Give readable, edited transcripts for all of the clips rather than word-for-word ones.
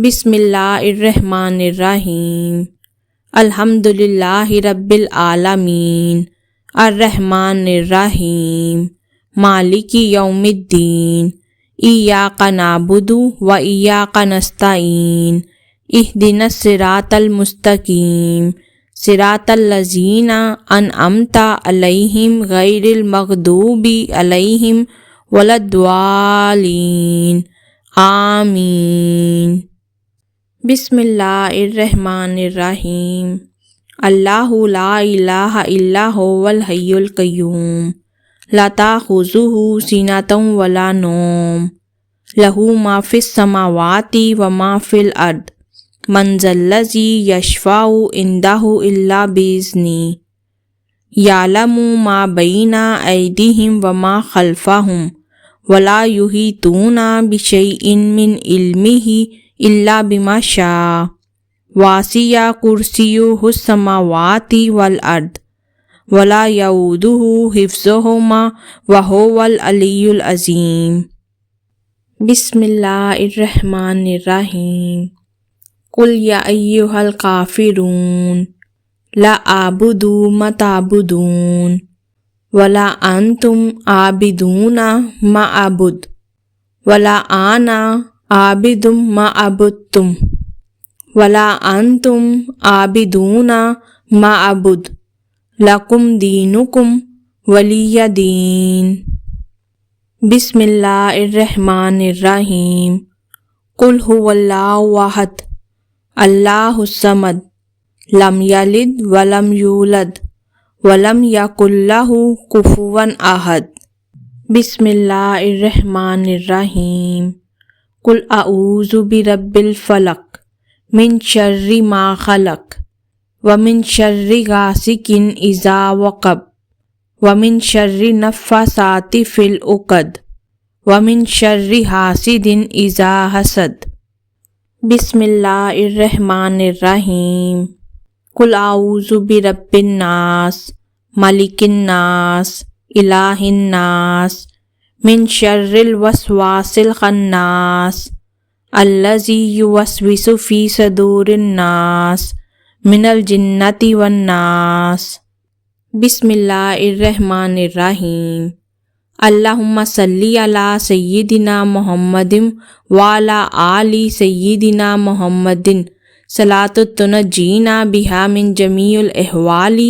بسم اللہ الرحمن الرحیم الحمد للہ رب العالمین الرحمن الرحیم مالک یوم الدین ایاک نعبد و ایاک نستعین اہدنا الصراط المستقیم صراط الذین انعمت علیہم غیر المغضوب علیہم ولا الضالین آمین۔ بسم اللہ الرحمن الرحیم اللہ لا الہ الا هو الحی القیوم لا تأخذہ سنۃ ولا نوم لہ ما فی السماوات وما فی الارض من ذا الذی یشفع عندہ الا بإذنہ یعلم ما بین ایدیہم وما خلفہم ولا یحیطون بشیء من علمہ الا بما شاء وسع کرسیہ السماوات والارض ولا یؤودہ حفظہما وہو العلی العظیم۔ بسم اللہ الرحمن الرحیم قل یا ایھا الکافرون لا اعبد ما تعبدون ولا انتم عابدون ما اعبد ولا انا عابد ما عبدتم ولا انتم عابدون ما اعبد لکم دینکم ولی دین۔ بسم اللہ الرحمن الرحیم قل هو اللہ احد اللہ الصمد لم یلد ولم یولد ولم یکن لہ کفوا احد۔ بسم اللہ الرحمن الرحیم قل اعوذ برب الفلق من شر ما خلق ومن شر غاسق اذا وقب ومن شر النفاثات فی العقد ومن شر حاسد اذا حسد۔ بسم اللہ الرحمن الرحیم قل اعوذ برب الناس ملک الناس الہ الناس من شر الوسواس الخناس الذی یوسوس فی صدور الناس من الجنۃ والناس۔ بسم اللہ الرحمن الرحیم اللہم صلی علی سیدنا محمد وعلی آل سیدنا محمد صلاۃ تنجینا بہا من جمیع الاحوال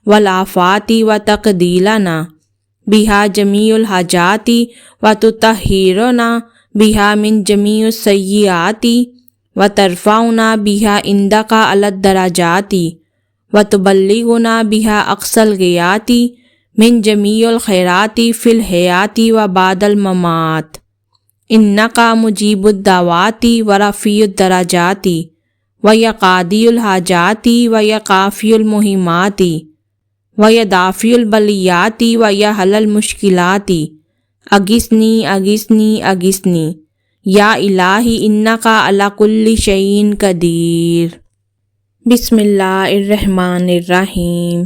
والآفات وتقضی لنا بہا جمیع الحاجات وتطہرنا بہا من جمیع السیئات وترفعنا بہا عندک اعلی الدرجات وتبلغنا بہا اقصی الغایات من جمیع الخیرات فی الحیاۃ وبعد الممات انک مجیب الدعوات ورفیع الدرجات وقاضی الحاجات وکافی المہمات ویدافع البلیات ویحل المشکلات اغثنی اغثنی اغثنی یا الہی انک علی کل شیء قدیر۔ بسم اللہ الرحمن الرحیم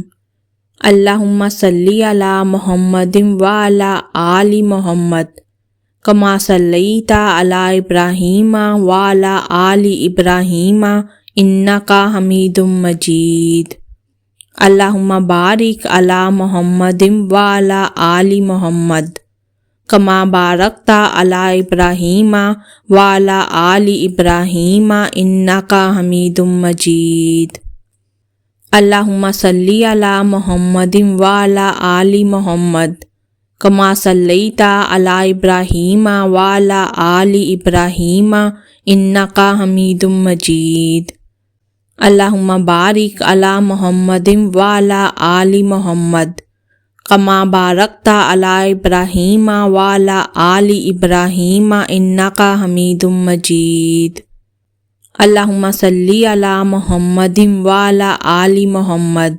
اللہم صلی علی محمد وعلی آل محمد کما صلیت علی ابراہیم وعلی آل ابراہیم انک حمید مجید۔ اللہم بارک علی محمد وعلی آل محمد کما بارکت علی ابراہیم وعلی آل ابراہیم انک حمید مجید۔ اللہم صلی علی محمد وعلی آل محمد کما صلیت علی ابراہیم وعلی آل ابراہیم انک حمید مجید۔ اللہم بارک علی محمد وعلی آل محمد کما بارکت علی ابراہیم وعلی آل ابراہیم انک حمید مجید۔ اللہم صلی علی محمد وعلی آل محمد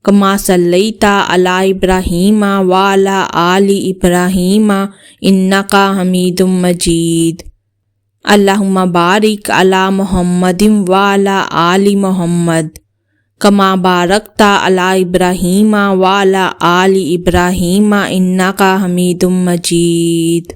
کما صلیت علی ابراہیم وعلی آل ابراہیم انک حمید مجید۔ اللہم بارک علی محمد وعلی آل محمد کما بارکت علی ابراہیم وعلی آل ابراہیم انک حمید مجید۔